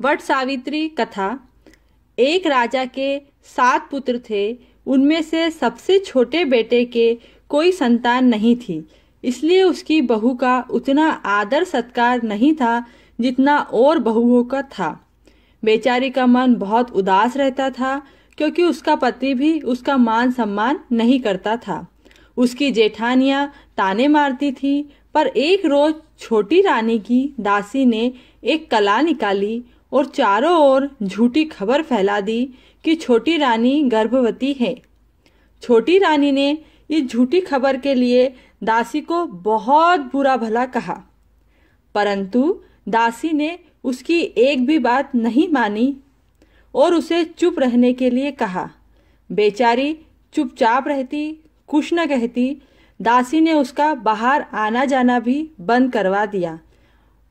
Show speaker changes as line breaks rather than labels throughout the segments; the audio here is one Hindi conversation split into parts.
वट सावित्री कथा। एक राजा के 7 पुत्र थे। उनमें से सबसे छोटे बेटे के कोई संतान नहीं थी, इसलिए उसकी बहू का उतना आदर सत्कार नहीं था जितना और बहुओं का था। बेचारी का मन बहुत उदास रहता था क्योंकि उसका पति भी उसका मान सम्मान नहीं करता था। उसकी जेठानियां ताने मारती थी, पर एक रोज छोटी रानी की दासी ने एक कला निकाली और चारों ओर झूठी खबर फैला दी कि छोटी रानी गर्भवती है। छोटी रानी ने इस झूठी खबर के लिए दासी को बहुत बुरा भला कहा, परंतु दासी ने उसकी एक भी बात नहीं मानी और उसे चुप रहने के लिए कहा। बेचारी चुपचाप रहती, कुछ न कहती। दासी ने उसका बाहर आना जाना भी बंद करवा दिया।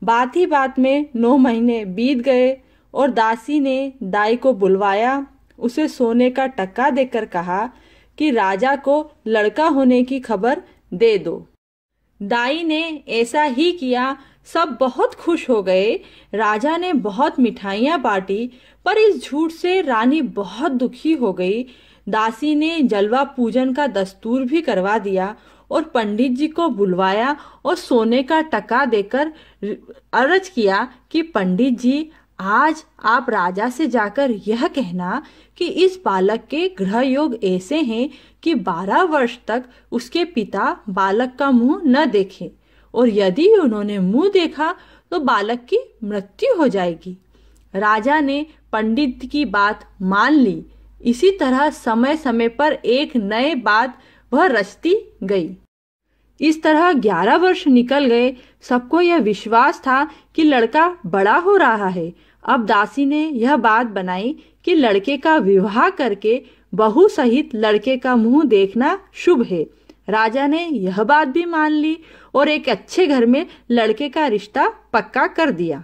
बात ही बात में 9 महीने बीत गए और दासी ने दाई को बुलवाया। उसे सोने का टक्का देकर कहा कि राजा को लड़का होने की खबर दे दो। दाई ने ऐसा ही किया। सब बहुत खुश हो गए। राजा ने बहुत मिठाइयाँ बांटी, पर इस झूठ से रानी बहुत दुखी हो गई। दासी ने जलवा पूजन का दस्तूर भी करवा दिया और पंडित जी को बुलवाया और सोने का टका देकर अर्ज किया कि पंडित जी, आज आप राजा से जाकर यह कहना कि इस बालक के ग्रह योग ऐसे हैं कि 12 वर्ष तक उसके पिता बालक का मुंह न देखें, और यदि उन्होंने मुंह देखा तो बालक की मृत्यु हो जाएगी। राजा ने पंडित की बात मान ली। इसी तरह समय समय पर एक नए बात वह रचती गई। इस तरह 11 वर्ष निकल गए। सबको यह विश्वास था कि लड़का बड़ा हो रहा है। अब दासी ने यह बात बनाई कि लड़के का विवाह करके बहू सहित लड़के का मुंह देखना शुभ है। राजा ने यह बात भी मान ली और एक अच्छे घर में लड़के का रिश्ता पक्का कर दिया।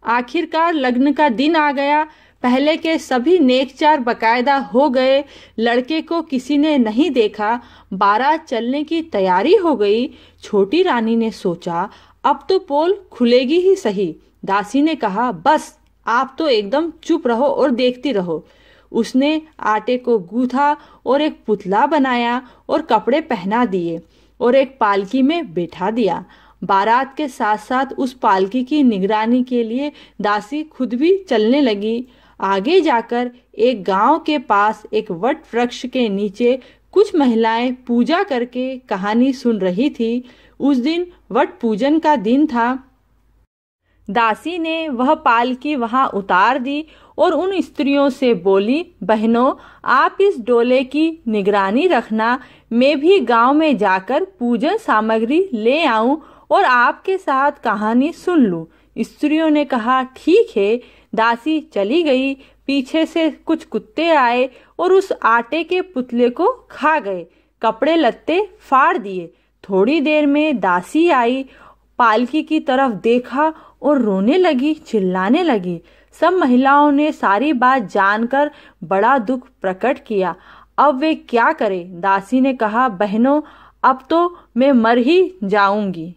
आखिरकार लग्न का दिन आ गया। पहले के सभी नेकचार बकायदा हो गए। लड़के को किसी ने नहीं देखा। बारात चलने की तैयारी हो गई। छोटी रानी ने सोचा, अब तो पोल खुलेगी ही सही। दासी ने कहा, बस आप तो एकदम चुप रहो और देखती रहो। उसने आटे को गूंथा और एक पुतला बनाया और कपड़े पहना दिए और एक पालकी में बैठा दिया। बारात के साथ साथ उस पालकी की निगरानी के लिए दासी खुद भी चलने लगी। आगे जाकर एक गांव के पास एक वट वृक्ष के नीचे कुछ महिलाएं पूजा करके कहानी सुन रही थी। उस दिन वट पूजन का दिन था। दासी ने वह पालकी वहां उतार दी और उन स्त्रियों से बोली, बहनों, आप इस डोले की निगरानी रखना। मैं भी गांव में जाकर पूजन सामग्री ले आऊं और आपके साथ कहानी सुन लूं। स्त्रियों ने कहा, ठीक है। दासी चली गई। पीछे से कुछ कुत्ते आए और उस आटे के पुतले को खा गए। कपड़े लत्ते फाड़ दिए। थोड़ी देर में दासी आई, पालकी की तरफ देखा और रोने लगी, चिल्लाने लगी। सब महिलाओं ने सारी बात जानकर बड़ा दुख प्रकट किया। अब वे क्या करें? दासी ने कहा, बहनों, अब तो मैं मर ही जाऊंगी।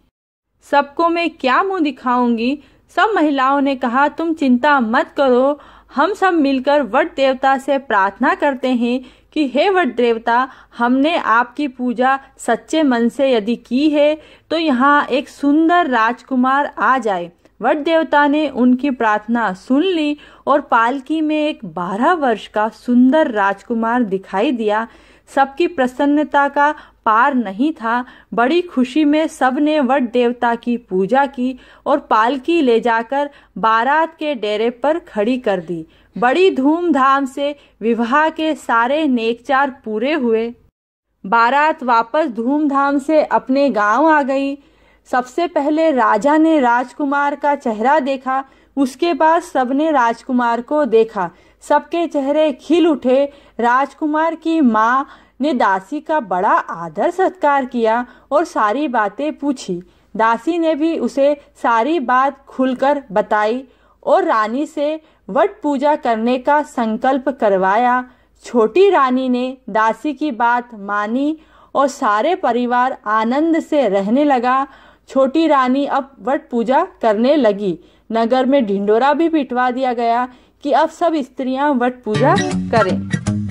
सबको मैं क्या मुंह दिखाऊंगी? सब महिलाओं ने कहा, तुम चिंता मत करो, हम सब मिलकर वट देवता से प्रार्थना करते हैं कि हे वट देवता, हमने आपकी पूजा सच्चे मन से यदि की है तो यहाँ एक सुंदर राजकुमार आ जाए। वट देवता ने उनकी प्रार्थना सुन ली और पालकी में एक 12 वर्ष का सुंदर राजकुमार दिखाई दिया। सबकी प्रसन्नता का पार नहीं था। बड़ी खुशी में सबने वट देवता की पूजा की और पालकी ले जाकर बारात के डेरे पर खड़ी कर दी। बड़ी धूमधाम से विवाह के सारे नेकचार पूरे हुए। बारात वापस धूमधाम से अपने गांव आ गई। सबसे पहले राजा ने राजकुमार का चेहरा देखा, उसके बाद सबने राजकुमार को देखा। सबके चेहरे खिल उठे। राजकुमार की माँ ने दासी का बड़ा आदर सत्कार किया और सारी बातें पूछी। दासी ने भी उसे सारी बात खुलकर बताई और रानी से वट पूजा करने का संकल्प करवाया। छोटी रानी ने दासी की बात मानी और सारे परिवार आनंद से रहने लगा। छोटी रानी अब वट पूजा करने लगी। नगर में ढिंडोरा भी पिटवा दिया गया कि अब सब स्त्रियां वट पूजा करें।